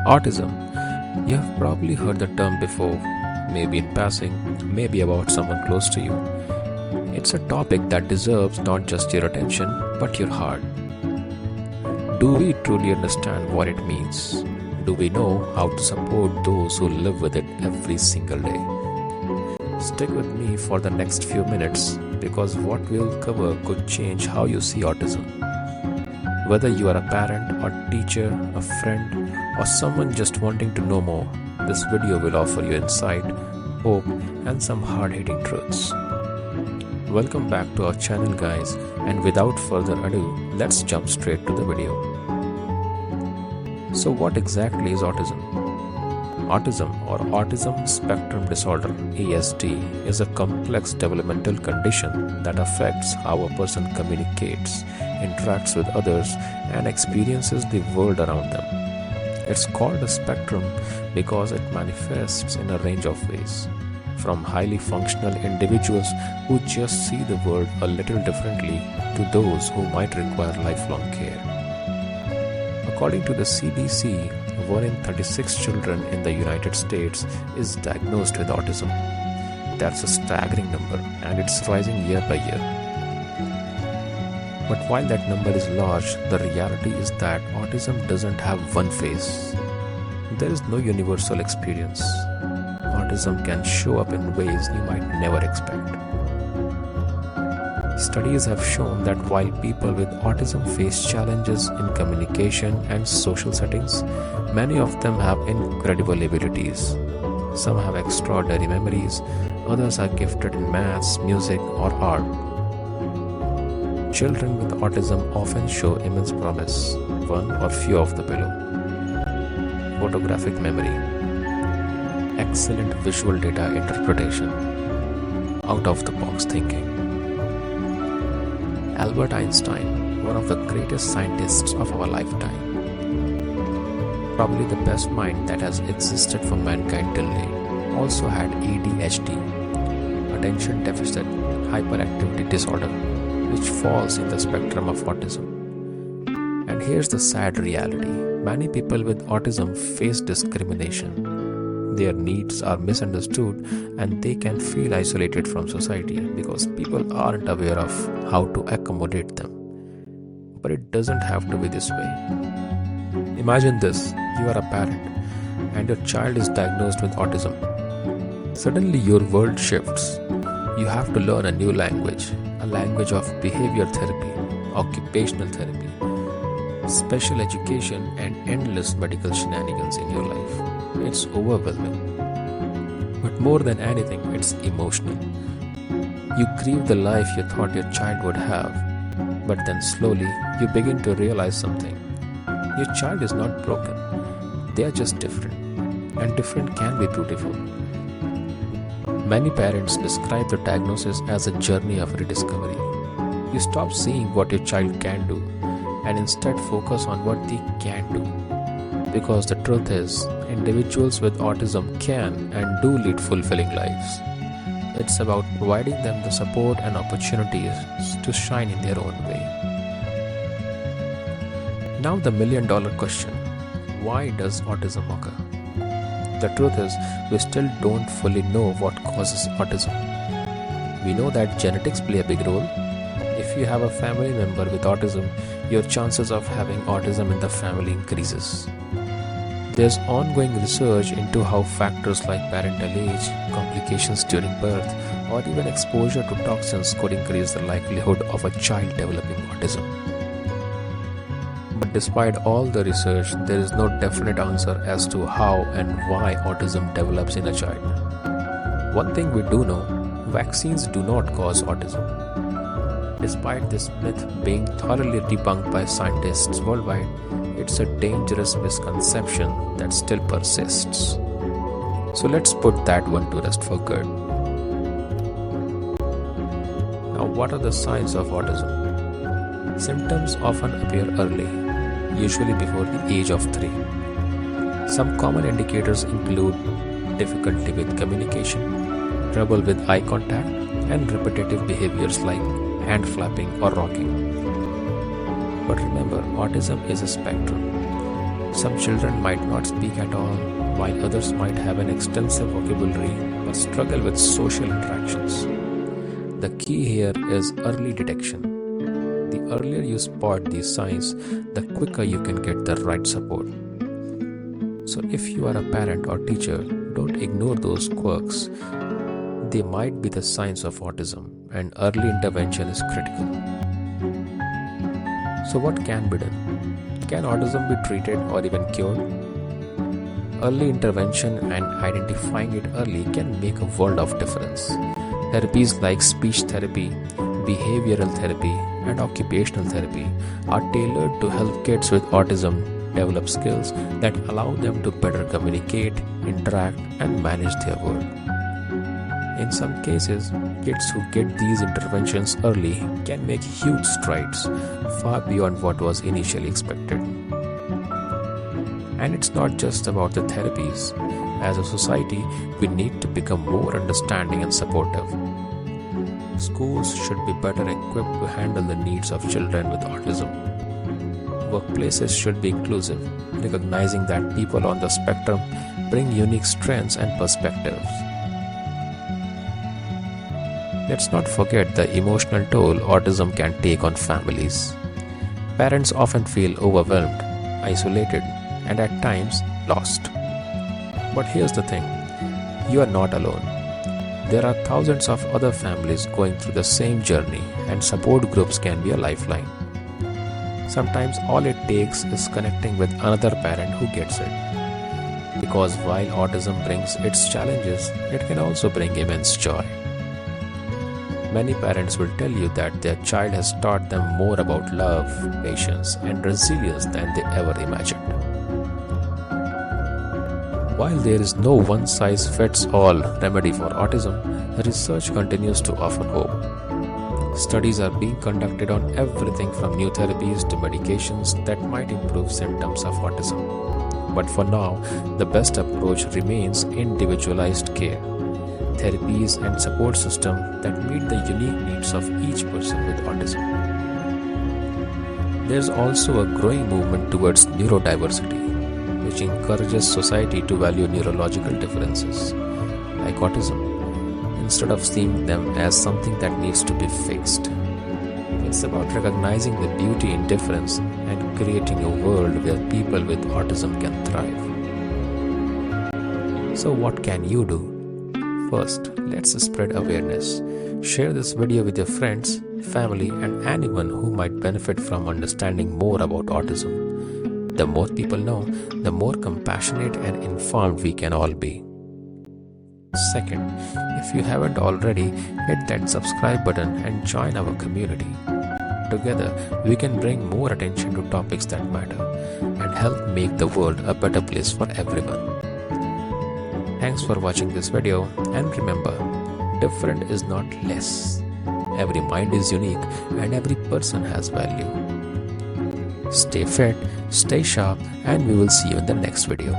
Autism. You have probably heard the term before, maybe in passing, maybe about someone close to you. It's a topic that deserves not just your attention, but your heart. Do we truly understand what it means? Do we know how to support those who live with it every single day? Stick with me for the next few minutes because what we'll cover could change how you see autism. Whether you are a parent, a teacher, a friend, or someone just wanting to know more, this video will offer you insight, hope, and some hard-hitting truths. Welcome back to our channel, guys, and without further ado, let's jump straight to the video. So what exactly is autism? Autism or Autism Spectrum Disorder (ASD) is a complex developmental condition that affects how a person communicates, interacts with others, and experiences the world around them. It's called a spectrum because it manifests in a range of ways, from highly functional individuals who just see the world a little differently to those who might require lifelong care. According to the CDC, 1 in 36 children in the United States is diagnosed with autism. That's a staggering number, and it's rising year by year. But while that number is large, the reality is that autism doesn't have one face. There is no universal experience. Autism can show up in ways you might never expect. Studies have shown that while people with autism face challenges in communication and social settings, many of them have incredible abilities. Some have extraordinary memories, others are gifted in maths, music, or art. Children with autism often show immense promise, one or few of the below. Photographic memory, excellent visual data interpretation, out-of-the-box thinking. Albert Einstein, one of the greatest scientists of our lifetime, probably the best mind that has existed for mankind till date, also had ADHD, attention deficit hyperactivity disorder, which falls in the spectrum of autism. And here's the sad reality. Many people with autism face discrimination. Their needs are misunderstood and they can feel isolated from society because people aren't aware of how to accommodate them. But it doesn't have to be this way. Imagine this, you are a parent and your child is diagnosed with autism. Suddenly your world shifts. You have to learn a new language, a language of behavior therapy, occupational therapy, special education, and endless medical shenanigans in your life. It's overwhelming. But more than anything, it's emotional. You grieve the life you thought your child would have, but then slowly you begin to realize something. Your child is not broken. They are just different, and different can be beautiful. Many parents describe the diagnosis as a journey of rediscovery. You stop seeing what your child can do and instead focus on what they can do. Because the truth is, individuals with autism can and do lead fulfilling lives. It's about providing them the support and opportunities to shine in their own way. Now the million-dollar question, why does autism occur? The truth is, we still don't fully know what causes autism. We know that genetics play a big role. If you have a family member with autism, your chances of having autism in the family increases. There's ongoing research into how factors like parental age, complications during birth, or even exposure to toxins could increase the likelihood of a child developing autism. But despite all the research, there is no definite answer as to how and why autism develops in a child. One thing we do know, vaccines do not cause autism. Despite this myth being thoroughly debunked by scientists worldwide, it's a dangerous misconception that still persists. So let's put that one to rest for good. Now, what are the signs of autism? Symptoms often appear early, usually before the age of 3. Some common indicators include difficulty with communication, trouble with eye contact, and repetitive behaviors like hand flapping or rocking. But remember, autism is a spectrum. Some children might not speak at all, while others might have an extensive vocabulary but struggle with social interactions. The key here is early detection. The earlier you spot these signs, the quicker you can get the right support. So if you are a parent or teacher, don't ignore those quirks. They might be the signs of autism, and early intervention is critical. So what can be done? Can autism be treated or even cured? Early intervention and identifying it early can make a world of difference. Therapies like speech therapy, behavioral therapy, and occupational therapy are tailored to help kids with autism develop skills that allow them to better communicate, interact, and manage their world. In some cases, kids who get these interventions early can make huge strides, far beyond what was initially expected. And it's not just about the therapies. As a society, we need to become more understanding and supportive. Schools should be better equipped to handle the needs of children with autism. Workplaces should be inclusive, recognizing that people on the spectrum bring unique strengths and perspectives. Let's not forget the emotional toll autism can take on families. Parents often feel overwhelmed, isolated, and at times lost. But here's the thing, you are not alone. There are thousands of other families going through the same journey, and support groups can be a lifeline. Sometimes all it takes is connecting with another parent who gets it. Because while autism brings its challenges, it can also bring immense joy. Many parents will tell you that their child has taught them more about love, patience, and resilience than they ever imagined. While there is no one-size-fits-all remedy for autism, research continues to offer hope. Studies are being conducted on everything from new therapies to medications that might improve symptoms of autism. But for now, the best approach remains individualized care, therapies and support systems that meet the unique needs of each person with autism. There's also a growing movement towards neurodiversity, which encourages society to value neurological differences, like autism, instead of seeing them as something that needs to be fixed. It's about recognizing the beauty in difference and creating a world where people with autism can thrive. So what can you do? First, let's spread awareness. Share this video with your friends, family, and anyone who might benefit from understanding more about autism. The more people know, the more compassionate and informed we can all be. Second, if you haven't already, hit that subscribe button and join our community. Together, we can bring more attention to topics that matter and help make the world a better place for everyone. Thanks for watching this video, and remember, different is not less. Every mind is unique and every person has value. Stay fit, stay sharp, and we will see you in the next video.